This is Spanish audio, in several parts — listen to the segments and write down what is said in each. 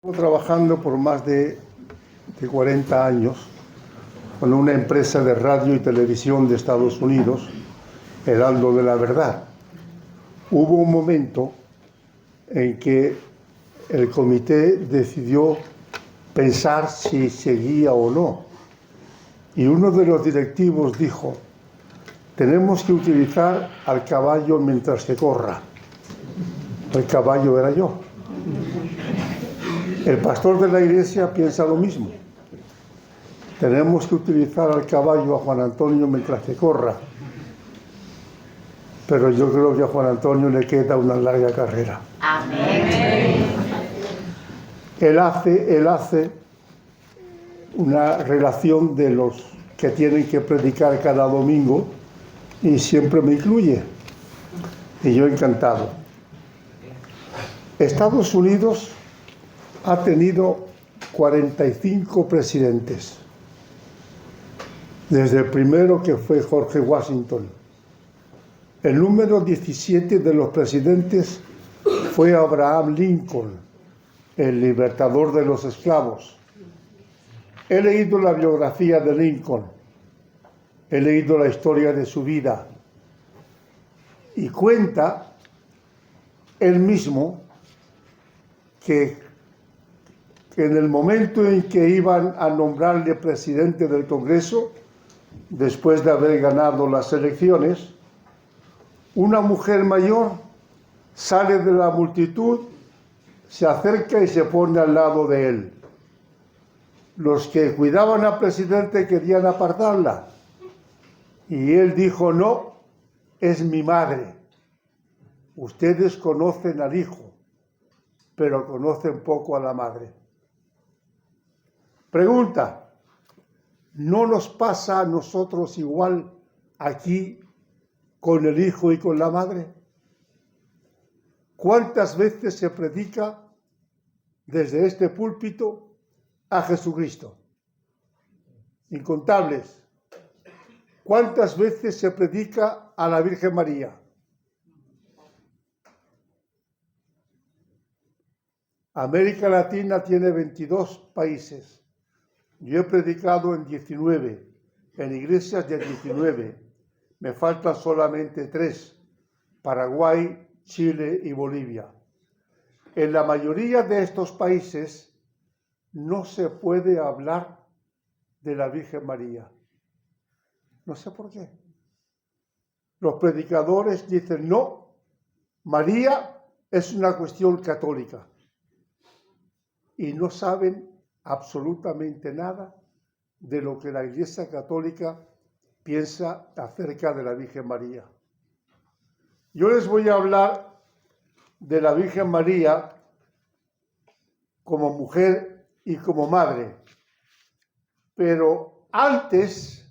Llevo trabajando por más de 40 años con una empresa de radio y televisión de Estados Unidos, Heraldo de la Verdad. Hubo un momento en que el comité decidió pensar si seguía o no. Y uno de los directivos dijo: tenemos que utilizar al caballo mientras se corra. El caballo era yo. El pastor de la iglesia piensa lo mismo. Tenemos que utilizar al caballo, a Juan Antonio, mientras que corra. Pero yo creo que a Juan Antonio le queda una larga carrera. Amén. Él hace una relación de los que tienen que predicar cada domingo y siempre me incluye. Y yo encantado. Estados Unidos ha tenido 45 presidentes, desde el primero, que fue George Washington. El número 17 de los presidentes fue Abraham Lincoln, el libertador de los esclavos. He leído la biografía de Lincoln, he leído la historia de su vida, y cuenta él mismo que en el momento en que iban a nombrarle presidente del Congreso, después de haber ganado las elecciones, una mujer mayor sale de la multitud, se acerca y se pone al lado de él. Los que cuidaban al presidente querían apartarla, y él dijo: no, es mi madre. Ustedes conocen al hijo, pero conocen poco a la madre. Pregunta: ¿no nos pasa a nosotros igual aquí con el hijo y con la madre? ¿Cuántas veces se predica desde este púlpito a Jesucristo? Incontables. ¿Cuántas veces se predica a la Virgen María? América Latina tiene 22 países. Yo he predicado en 19, en iglesias de 19. Me faltan solamente 3, Paraguay, Chile y Bolivia. En la mayoría de estos países no se puede hablar de la Virgen María. No sé por qué. Los predicadores dicen: no, María es una cuestión católica. Y no saben absolutamente nada de lo que la Iglesia Católica piensa acerca de la Virgen María. Yo les voy a hablar de la Virgen María como mujer y como madre, pero antes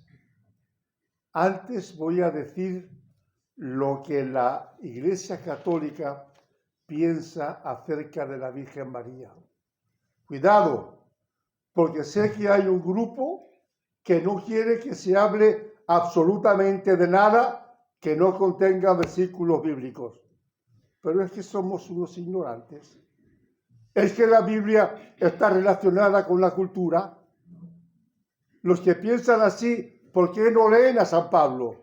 voy a decir lo que la Iglesia Católica piensa acerca de la Virgen María. Cuidado, porque sé que hay un grupo que no quiere que se hable absolutamente de nada que no contenga versículos bíblicos. Pero es que somos unos ignorantes. Es que la Biblia está relacionada con la cultura. Los que piensan así, ¿por qué no leen a San Pablo?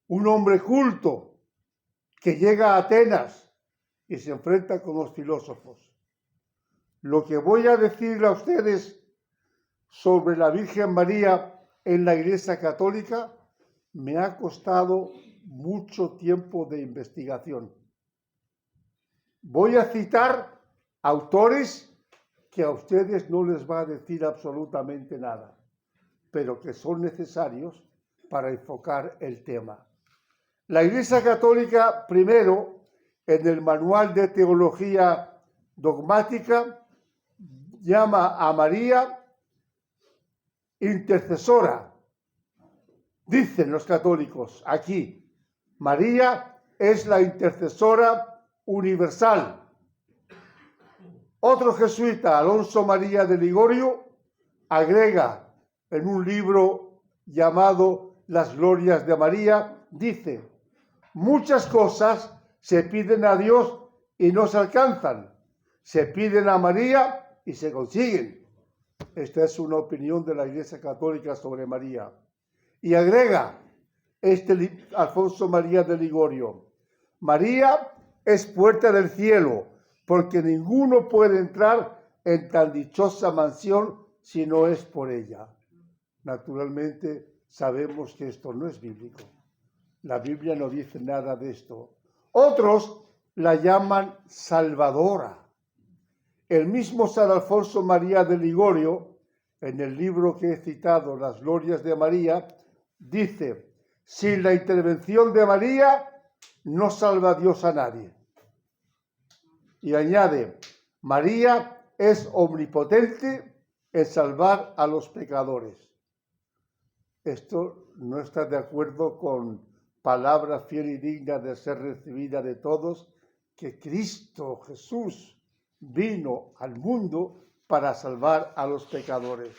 Un hombre culto que llega a Atenas y se enfrenta con los filósofos. Lo que voy a decirle a ustedes sobre la Virgen María en la Iglesia Católica me ha costado mucho tiempo de investigación. Voy a citar autores que a ustedes no les va a decir absolutamente nada, pero que son necesarios para enfocar el tema. La Iglesia Católica, primero, en el Manual de Teología Dogmática, llama a María intercesora. Dicen los católicos aquí: María es la intercesora universal. Otro jesuita, Alonso María de Ligorio, agrega en un libro llamado Las Glorias de María, dice: muchas cosas se piden a Dios y no se alcanzan. Se piden a María y se consiguen. Esta es una opinión de la Iglesia Católica sobre María. Y agrega Alfonso María de Ligorio: María es puerta del cielo, porque ninguno puede entrar en tan dichosa mansión si no es por ella. Naturalmente, sabemos que esto no es bíblico. La Biblia no dice nada de esto. Otros la llaman Salvadora. El mismo San Alfonso María de Ligorio, en el libro que he citado, Las Glorias de María, dice: sin la intervención de María, no salva Dios a nadie. Y añade: María es omnipotente en salvar a los pecadores. Esto no está de acuerdo con palabra fiel y digna de ser recibida de todos, que Cristo Jesús vino al mundo para salvar a los pecadores.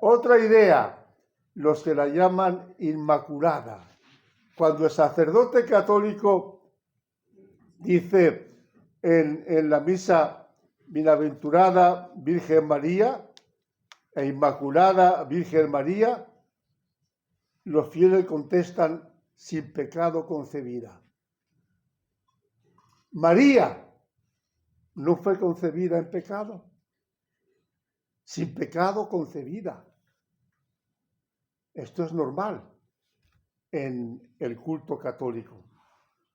Otra idea, los que la llaman Inmaculada. Cuando el sacerdote católico dice en la misa: Bienaventurada Virgen María e Inmaculada Virgen María, los fieles contestan: sin pecado concebida. María no fue concebida en pecado. Sin pecado concebida. Esto es normal en el culto católico.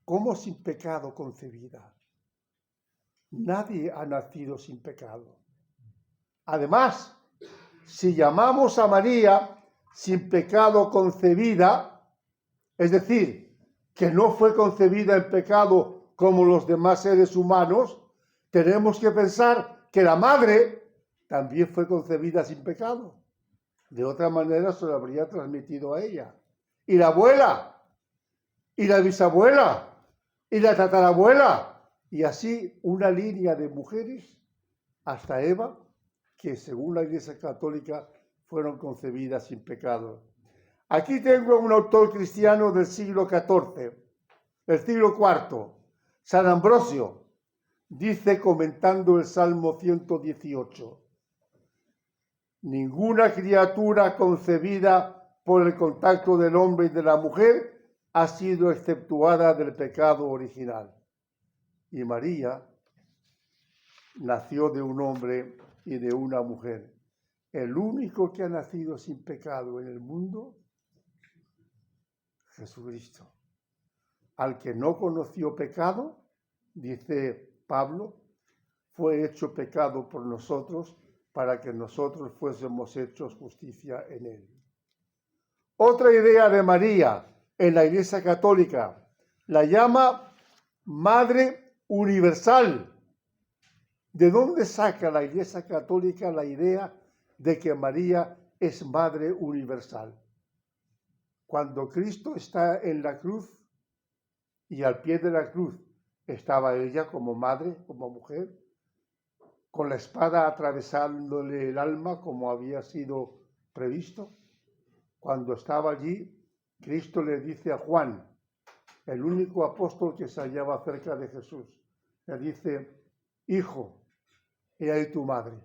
¿Cómo sin pecado concebida? Nadie ha nacido sin pecado. Además, si llamamos a María sin pecado concebida, es decir, que no fue concebida en pecado como los demás seres humanos, tenemos que pensar que la madre también fue concebida sin pecado. De otra manera se lo habría transmitido a ella. Y la abuela, y la bisabuela, y la tatarabuela, y así una línea de mujeres hasta Eva, que según la Iglesia Católica fueron concebidas sin pecado. Aquí tengo un autor cristiano del siglo XIV, del siglo IV, San Ambrosio, dice comentando el Salmo 118: ninguna criatura concebida por el contacto del hombre y de la mujer ha sido exceptuada del pecado original. Y María nació de un hombre y de una mujer. El único que ha nacido sin pecado en el mundo, Jesucristo. Al que no conoció pecado, dice Pablo, fue hecho pecado por nosotros para que nosotros fuésemos hechos justicia en él. Otra idea de María en la Iglesia Católica la llama Madre Universal. ¿De dónde saca la Iglesia Católica la idea de que María es Madre Universal? Cuando Cristo está en la cruz y al pie de la cruz estaba ella como madre, como mujer, con la espada atravesándole el alma como había sido previsto. Cuando estaba allí, Cristo le dice a Juan, el único apóstol que se hallaba cerca de Jesús, le dice: hijo, he ahí tu madre.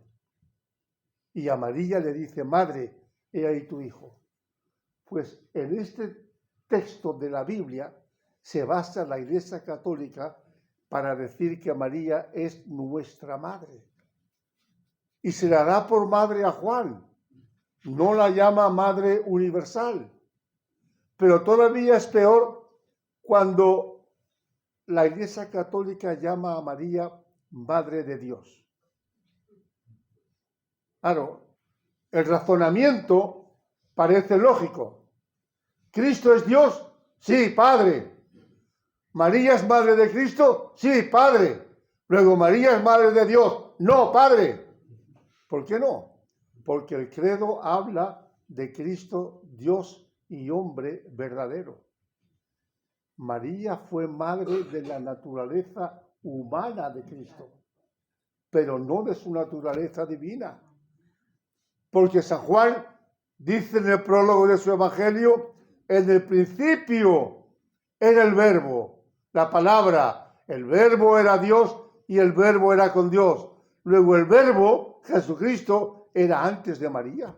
Y a María le dice: madre, he ahí tu hijo. Pues en este texto de la Biblia se basa la Iglesia Católica para decir que María es nuestra madre. Y se la da por madre a Juan. No la llama Madre Universal. Pero todavía es peor cuando la Iglesia Católica llama a María Madre de Dios. Claro, el razonamiento parece lógico. ¿Cristo es Dios? Sí, Padre. ¿María es Madre de Cristo? Sí, Padre. Luego, ¿María es Madre de Dios? No, Padre. ¿Por qué no? Porque el credo habla de Cristo, Dios y hombre verdadero. María fue madre de la naturaleza humana de Cristo, pero no de su naturaleza divina. Porque San Juan dice en el prólogo de su Evangelio: en el principio era el Verbo, la palabra, el Verbo era Dios y el Verbo era con Dios. Luego el Verbo, Jesucristo, era antes de María.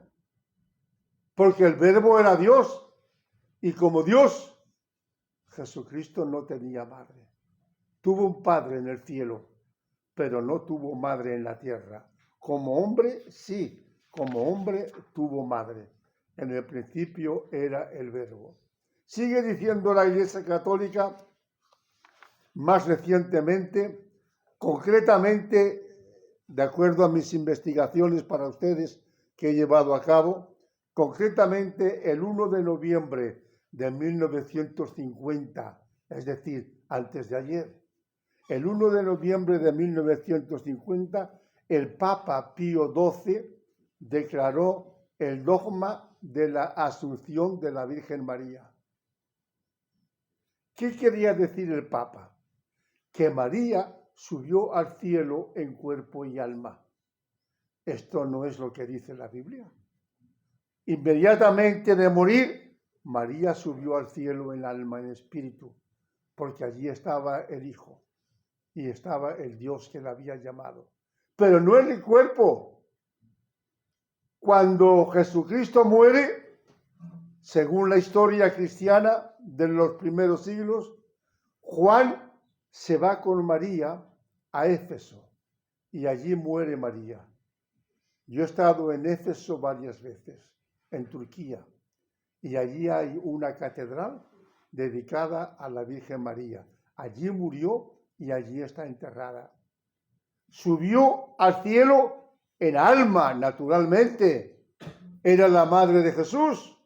Porque el Verbo era Dios. Y como Dios, Jesucristo no tenía madre. Tuvo un padre en el cielo, pero no tuvo madre en la tierra. Como hombre, sí. Como hombre tuvo madre. En el principio era el Verbo. Sigue diciendo la Iglesia Católica, más recientemente, concretamente, de acuerdo a mis investigaciones para ustedes que he llevado a cabo, concretamente el 1 de noviembre de 1950, es decir, antes de ayer, el 1 de noviembre de 1950, el Papa Pío XII declaró el dogma de la Asunción de la Virgen María. ¿Qué quería decir el Papa? Que María subió al cielo en cuerpo y alma. Esto no es lo que dice la Biblia. Inmediatamente de morir, María subió al cielo en alma, en espíritu, porque allí estaba el Hijo y estaba el Dios que la había llamado. Pero no en el cuerpo. Cuando Jesucristo muere, según la historia cristiana de los primeros siglos, Juan se va con María a Éfeso y allí muere María. Yo he estado en Éfeso varias veces, en Turquía, y allí hay una catedral dedicada a la Virgen María. Allí murió y allí está enterrada. Subió al cielo en alma, naturalmente. Era la madre de Jesús.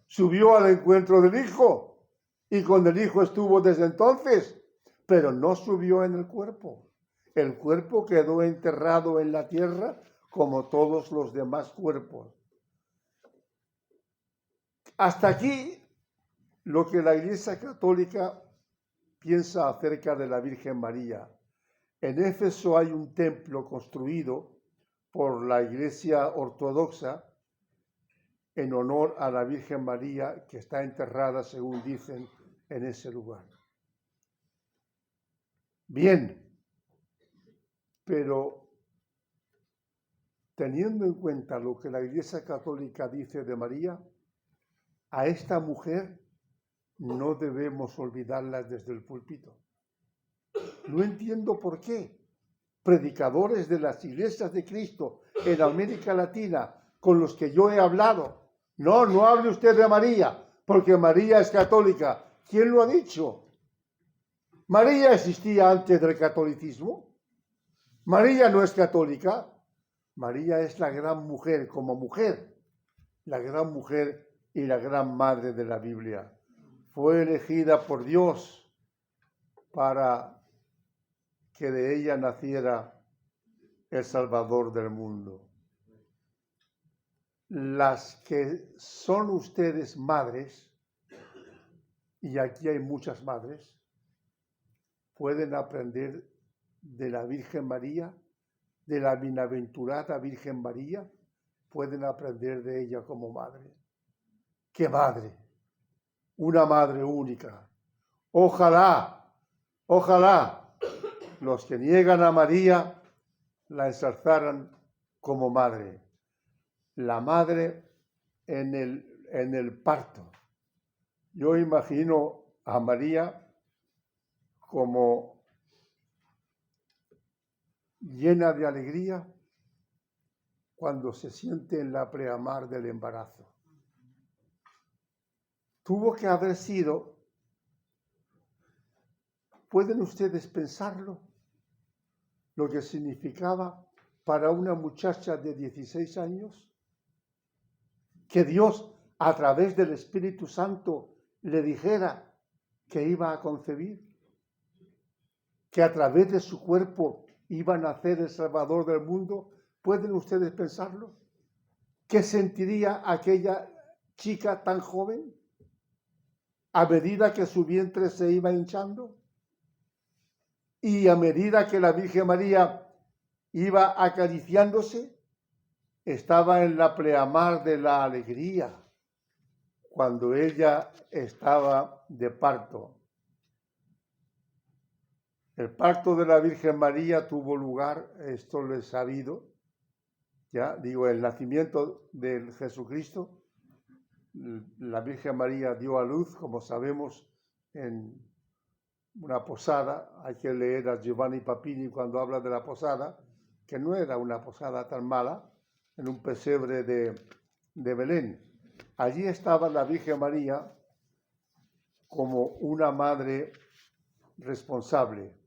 Subió al encuentro del Hijo y con el Hijo estuvo desde entonces, pero no subió en el cuerpo. El cuerpo quedó enterrado en la tierra como todos los demás cuerpos. Hasta aquí lo que la Iglesia Católica piensa acerca de la Virgen María. En Éfeso hay un templo construido por la Iglesia Ortodoxa en honor a la Virgen María, que está enterrada, según dicen, en ese lugar. Bien, pero teniendo en cuenta lo que la Iglesia Católica dice de María, a esta mujer no debemos olvidarla desde el púlpito. No entiendo por qué predicadores de las iglesias de Cristo en América Latina con los que yo he hablado, no hable usted de María, porque María es católica. ¿Quién lo ha dicho? ¿María existía antes del catolicismo? María no es católica. María es la gran mujer como mujer, la gran mujer y la gran madre de la Biblia. Fue elegida por Dios para que de ella naciera el Salvador del mundo. Las que son ustedes madres, y aquí hay muchas madres, pueden aprender de la Virgen María, de la bienaventurada Virgen María, pueden aprender de ella como madre. ¡Qué madre! Una madre única. Ojalá los que niegan a María la ensalzaran como madre. La madre en el parto. Yo imagino a María como llena de alegría cuando se siente en la preamar del embarazo. Tuvo que haber sido, ¿pueden ustedes pensarlo? Lo que significaba para una muchacha de 16 años que Dios, a través del Espíritu Santo, le dijera que iba a concebir, que a través de su cuerpo iba a nacer el Salvador del mundo. ¿Pueden ustedes pensarlo? ¿Qué sentiría aquella chica tan joven a medida que su vientre se iba hinchando? Y a medida que la Virgen María iba acariciándose, estaba en la pleamar de la alegría cuando ella estaba de parto. El parto de la Virgen María tuvo lugar, esto lo he sabido, ya digo, el nacimiento de Jesucristo. La Virgen María dio a luz, como sabemos, en una posada. Hay que leer a Giovanni Papini cuando habla de la posada, que no era una posada tan mala, en un pesebre de Belén. Allí estaba la Virgen María como una madre responsable.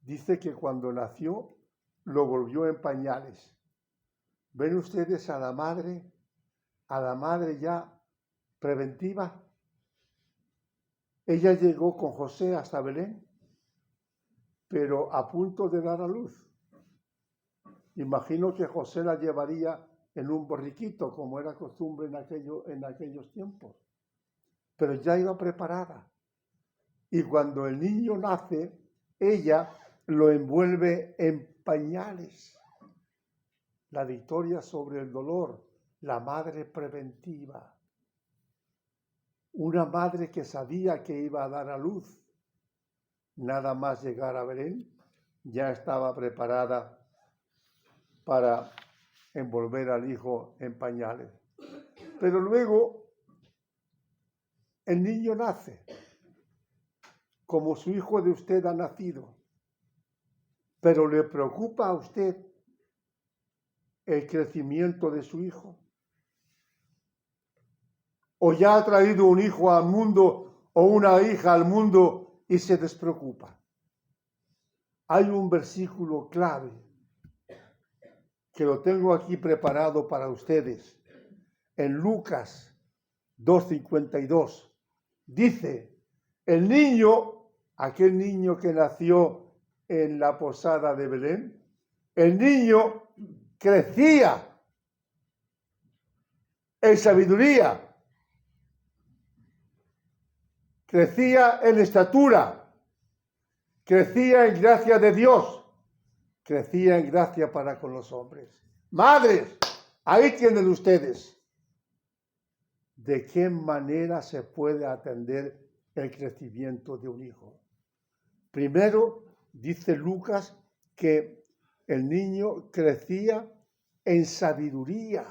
Dice que cuando nació lo volvió en pañales. ¿Ven ustedes a la madre ya preventiva? Ella llegó con José hasta Belén, pero a punto de dar a luz. Imagino que José la llevaría en un borriquito, como era costumbre en aquellos tiempos. Pero ya iba preparada. Y cuando el niño nace, ella lo envuelve en pañales. La victoria sobre el dolor, la madre preventiva. Una madre que sabía que iba a dar a luz. Nada más llegar a Belén, ya estaba preparada para envolver al hijo en pañales. Pero luego el niño nace, como su hijo de usted ha nacido. Pero ¿le preocupa a usted el crecimiento de su hijo? ¿O ya ha traído un hijo al mundo o una hija al mundo y se despreocupa? Hay un versículo clave que lo tengo aquí preparado para ustedes. En Lucas 2:52 dice, el niño, aquel niño que nació en la posada de Belén, el niño crecía en sabiduría, crecía en estatura, crecía en gracia de Dios, crecía en gracia para con los hombres. Madres, ahí tienen ustedes. ¿De qué manera se puede atender el crecimiento de un hijo? Primero, dice Lucas que el niño crecía en sabiduría.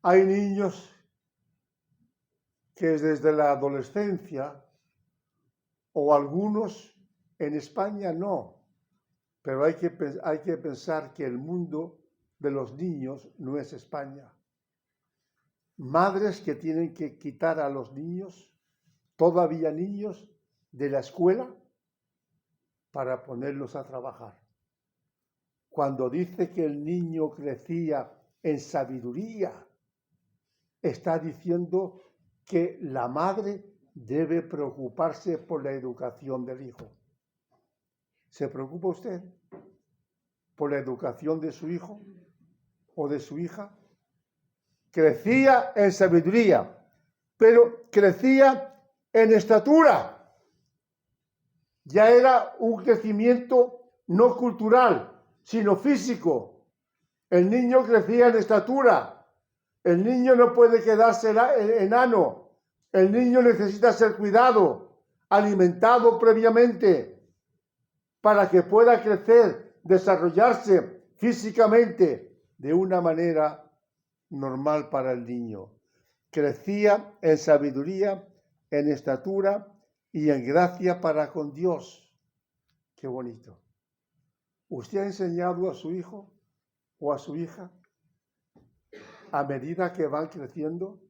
Hay niños que desde la adolescencia, o algunos en España no, pero hay que pensar que el mundo de los niños no es España. Madres que tienen que quitar a los niños, todavía niños, de la escuela para ponerlos a trabajar. Cuando dice que el niño crecía en sabiduría, está diciendo que la madre debe preocuparse por la educación del hijo. ¿Se preocupa usted por la educación de su hijo o de su hija? Crecía en sabiduría, pero crecía en estatura. Ya era un crecimiento no cultural, sino físico. El niño crecía en estatura. El niño no puede quedarse enano. El niño necesita ser cuidado, alimentado previamente, para que pueda crecer, desarrollarse físicamente de una manera normal para el niño. Crecía en sabiduría, en estatura y en gracia para con Dios. Qué bonito. ¿Usted ha enseñado a su hijo o a su hija, a medida que van creciendo,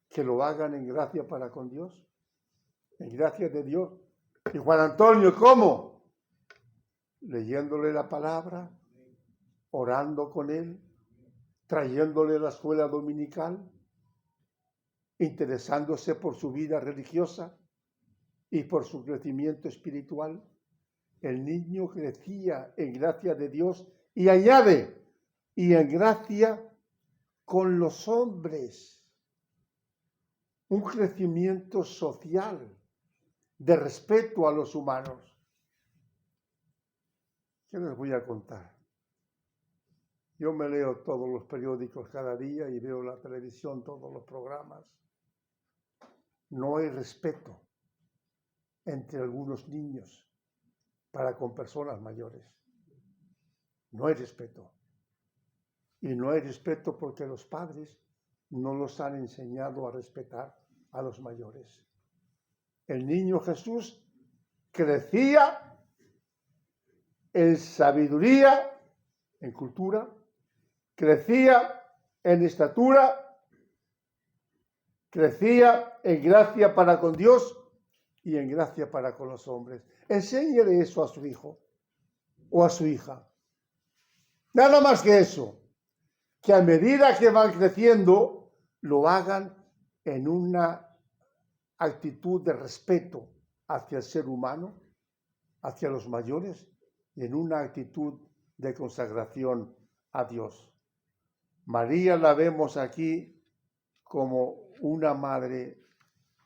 que lo hagan en gracia para con Dios? En gracia de Dios. Y Juan Antonio, ¿cómo? Leyéndole la palabra, orando con él, trayéndole a la escuela dominical, interesándose por su vida religiosa y por su crecimiento espiritual. El niño crecía en gracia de Dios y añade, y en gracia con los hombres. Un crecimiento social de respeto a los humanos. ¿Qué les voy a contar? Yo me leo todos los periódicos cada día y veo la televisión, todos los programas. no hay respeto entre algunos niños para con personas mayores. No hay respeto. Y no hay respeto porque los padres no los han enseñado a respetar a los mayores. El niño Jesús crecía en sabiduría, en cultura, crecía en estatura, crecía en gracia para con Dios y en gracia para con los hombres. Enséñele eso a su hijo o a su hija. Nada más que eso, que a medida que van creciendo, lo hagan en una actitud de respeto hacia el ser humano, hacia los mayores, y en una actitud de consagración a Dios. María la vemos aquí como una madre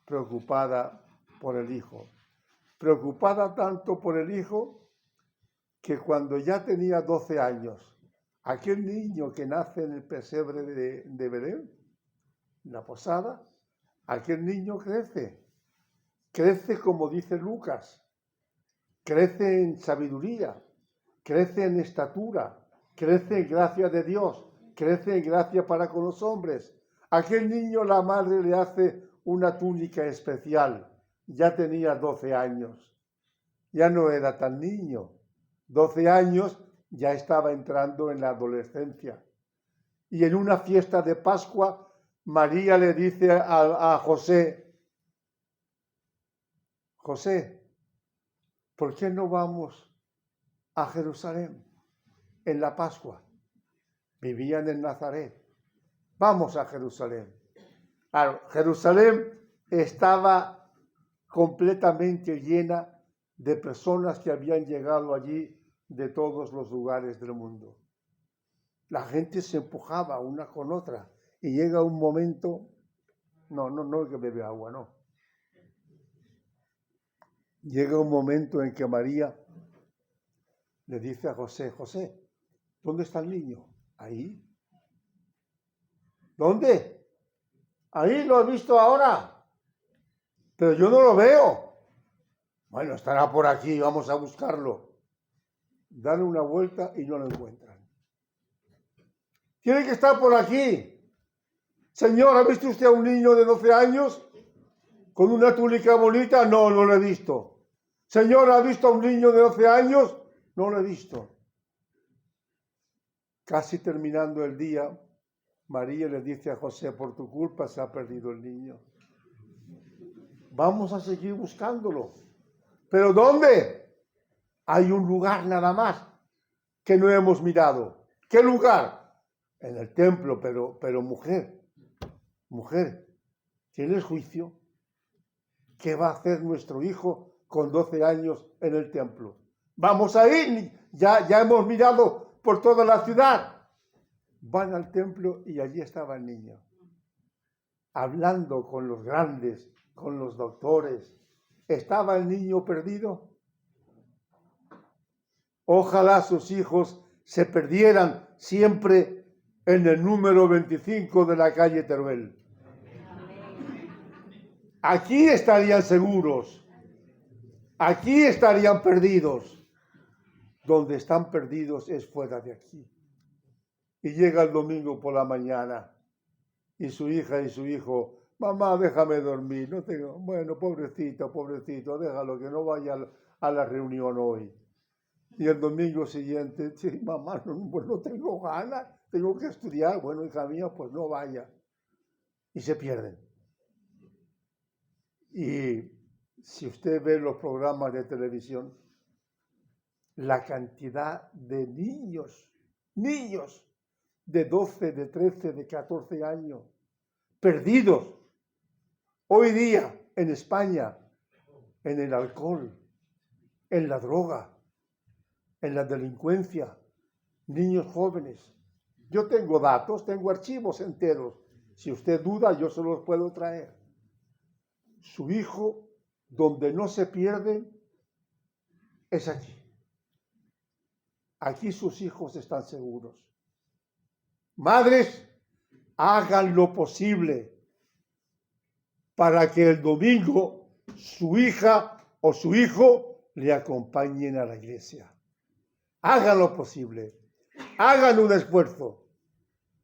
preocupada por el hijo. Preocupada tanto por el hijo que cuando ya tenía 12 años, aquel niño que nace en el pesebre de Belén, en la posada, aquel niño crece como dice Lucas, crece en sabiduría, crece en estatura, crece en gracia de Dios, crece en gracia para con los hombres. Aquel niño la madre le hace una túnica especial, ya tenía 12 años, ya no era tan niño, 12 años ya estaba entrando en la adolescencia. Y en una fiesta de Pascua, María le dice a José, José, ¿por qué no vamos a Jerusalén en la Pascua? Vivían en Nazaret. Vamos a Jerusalén. Claro, Jerusalén estaba completamente llena de personas que habían llegado allí de todos los lugares del mundo. La gente se empujaba una con otra y llega un momento, no que bebe agua, no. Llega un momento en que María le dice a José, José, ¿dónde está el niño? Ahí. ¿Dónde? Ahí lo he visto ahora, pero yo no lo veo. Bueno, estará por aquí, vamos a buscarlo. Dan una vuelta y no lo encuentran. Tiene que estar por aquí. Señor, ¿ha visto usted a un niño de 12 años con una túnica bonita? No, no lo he visto. Señor, ¿ha visto a un niño de 12 años? No lo he visto. Casi terminando el día, María le dice a José, por tu culpa se ha perdido el niño. Vamos a seguir buscándolo. ¿Pero dónde? Hay un lugar nada más que no hemos mirado. ¿Qué lugar? En el templo, pero mujer, ¿tienes juicio? ¿Qué va a hacer nuestro hijo con 12 años en el templo? Vamos a ir, ya hemos mirado por toda la ciudad. Van al templo y allí estaba el niño, hablando con los grandes, con los doctores. ¿Estaba el niño perdido? Ojalá sus hijos se perdieran siempre en el número 25 de la calle Teruel. Aquí estarían seguros. Aquí estarían perdidos. Donde están perdidos es fuera de aquí. Y llega el domingo por la mañana y su hija y su hijo, mamá, déjame dormir, no tengo, bueno, pobrecito, déjalo que no vaya a la reunión hoy. Y el domingo siguiente, sí, mamá, pues no tengo ganas, tengo que estudiar, bueno, hija mía, pues no vaya. Y se pierden. Y si usted ve los programas de televisión, la cantidad de niños de 12, de 13, de 14 años, perdidos, hoy día en España, en el alcohol, en la droga, en la delincuencia, niños jóvenes. Yo tengo datos, tengo archivos enteros. Si usted duda, yo se los puedo traer. Su hijo, donde no se pierde, es aquí. Aquí sus hijos están seguros. Madres, hagan lo posible para que el domingo su hija o su hijo le acompañen a la iglesia. Hagan lo posible, hagan un esfuerzo.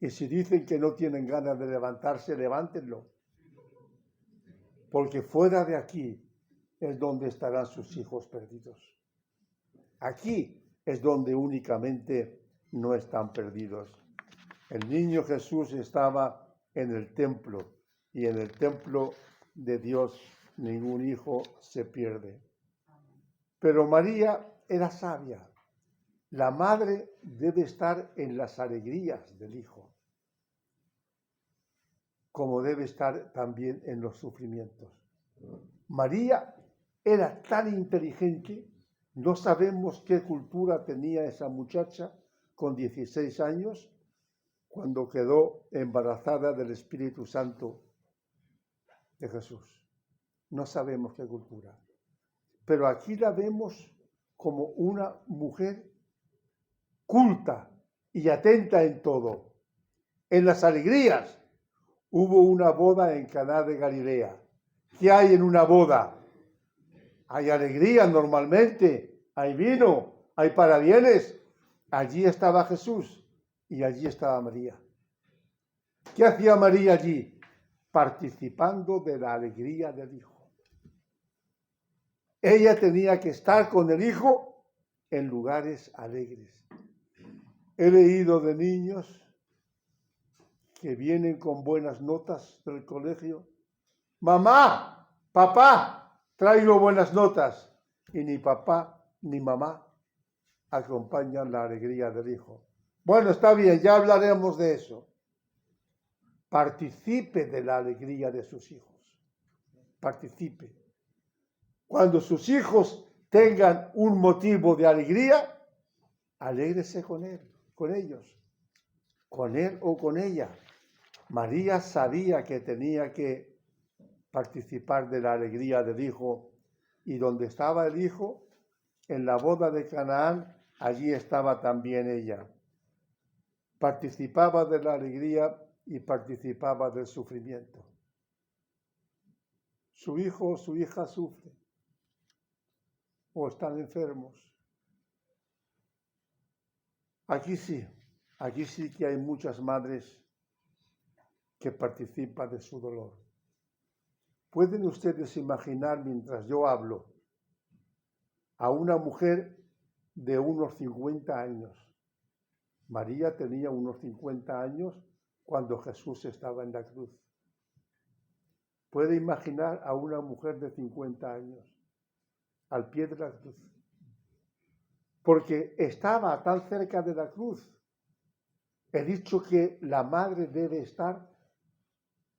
Y si dicen que no tienen ganas de levantarse, levántenlo. Porque fuera de aquí es donde estarán sus hijos perdidos. Aquí es donde únicamente no están perdidos. El niño Jesús estaba en el templo, y en el templo de Dios ningún hijo se pierde. Pero María era sabia. La madre debe estar en las alegrías del hijo, como debe estar también en los sufrimientos. María era tan inteligente, no sabemos qué cultura tenía esa muchacha con 16 años, cuando quedó embarazada del Espíritu Santo de Jesús. No sabemos qué cultura. Pero aquí la vemos como una mujer culta y atenta en todo. En las alegrías. Hubo una boda en Caná de Galilea. ¿Qué hay en una boda? Hay alegría normalmente, hay vino, hay parabienes. Allí estaba Jesús y allí estaba María. ¿Qué hacía María allí? Participando de la alegría del Hijo. Ella tenía que estar con el Hijo en lugares alegres. He leído de niños que vienen con buenas notas del colegio. Mamá, papá, traigo buenas notas. Y ni papá ni mamá acompañan la alegría del Hijo. Bueno, está bien, ya hablaremos de eso. Participe de la alegría de sus hijos. Participe. Cuando sus hijos tengan un motivo de alegría, alégrese con él, con ellos, con él o con ella. María sabía que tenía que participar de la alegría del Hijo, y donde estaba el Hijo, en la boda de Canaán, allí estaba también ella. Participaba de la alegría y participaba del sufrimiento. Su hijo o su hija sufre o están enfermos. Aquí sí que hay muchas madres que participan de su dolor. ¿Pueden ustedes imaginar, mientras yo hablo, a una mujer de unos 50 años? María tenía unos 50 años cuando Jesús estaba en la cruz. ¿Puede imaginar a una mujer de 50 años al pie de la cruz? Porque estaba tan cerca de la cruz. He dicho que la madre debe estar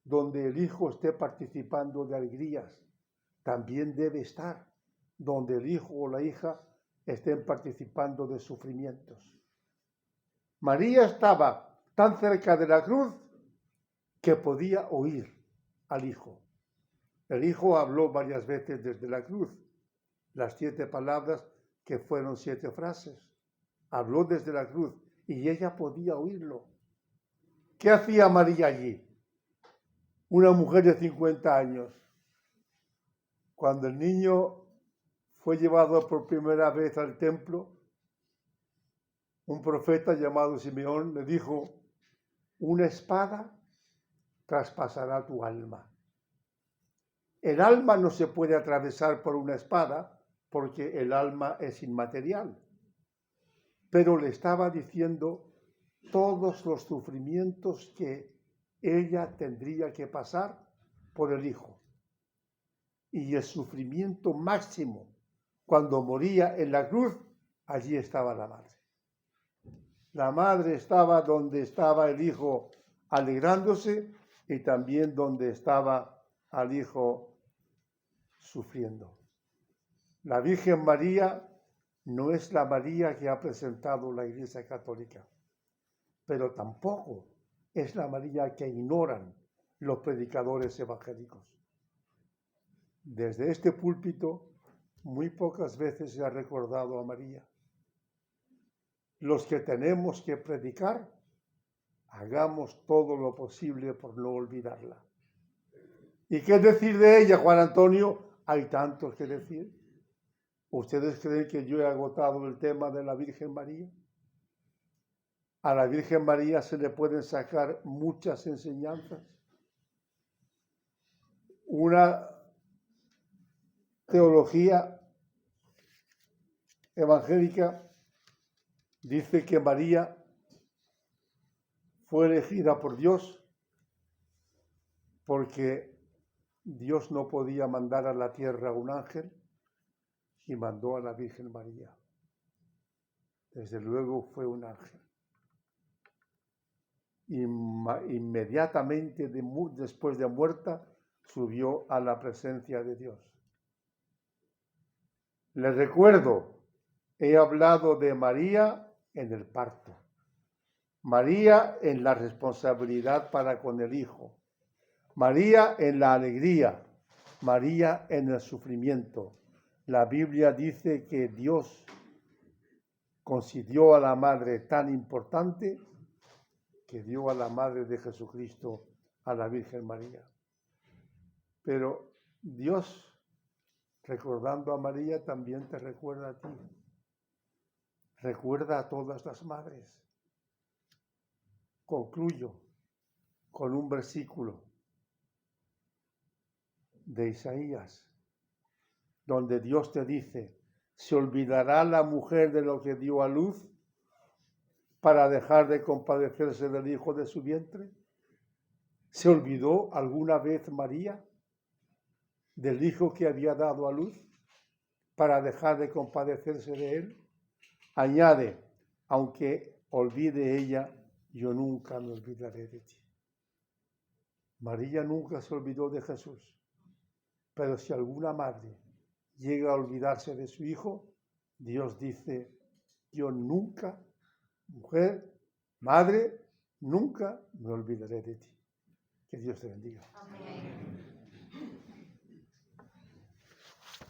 donde el hijo esté participando de alegrías. También debe estar donde el hijo o la hija estén participando de sufrimientos. María estaba tan cerca de la cruz que podía oír al hijo. El hijo habló varias veces desde la cruz, las 7 palabras que fueron 7 frases. Habló desde la cruz y ella podía oírlo. ¿Qué hacía María allí? Una mujer de 50 años. Cuando el niño fue llevado por primera vez al templo, un profeta llamado Simeón le dijo: una espada traspasará tu alma. El alma no se puede atravesar por una espada porque el alma es inmaterial. Pero le estaba diciendo todos los sufrimientos que ella tendría que pasar por el hijo. Y el sufrimiento máximo, cuando moría en la cruz, allí estaba la madre. La madre estaba donde estaba el hijo alegrándose y también donde estaba al hijo sufriendo. La Virgen María no es la María que ha presentado la Iglesia Católica, pero tampoco es la María que ignoran los predicadores evangélicos. Desde este púlpito, muy pocas veces se ha recordado a María. Los que tenemos que predicar, hagamos todo lo posible por no olvidarla. ¿Y qué decir de ella, Juan Antonio? Hay tantos que decir. ¿Ustedes creen que yo he agotado el tema de la Virgen María? A la Virgen María se le pueden sacar muchas enseñanzas. Una teología evangélica dice que María fue elegida por Dios porque Dios no podía mandar a la tierra un ángel y mandó a la Virgen María. Desde luego fue un ángel. Inmediatamente después de muerta subió a la presencia de Dios. Les recuerdo, he hablado de María en el parto, María en la responsabilidad para con el Hijo, María en la alegría, María en el sufrimiento. La Biblia dice que Dios consideró a la madre tan importante que dio a la madre de Jesucristo, a la Virgen María. Pero Dios, recordando a María, también te recuerda a ti. Recuerda a todas las madres. Concluyo con un versículo de Isaías, donde Dios te dice: ¿se olvidará la mujer de lo que dio a luz para dejar de compadecerse del hijo de su vientre? ¿Se olvidó alguna vez María del hijo que había dado a luz para dejar de compadecerse de él? Añade: aunque olvide ella, yo nunca me olvidaré de ti. María nunca se olvidó de Jesús, pero si alguna madre llega a olvidarse de su hijo, Dios dice: yo nunca, mujer, madre, nunca me olvidaré de ti. Que Dios te bendiga. Amén.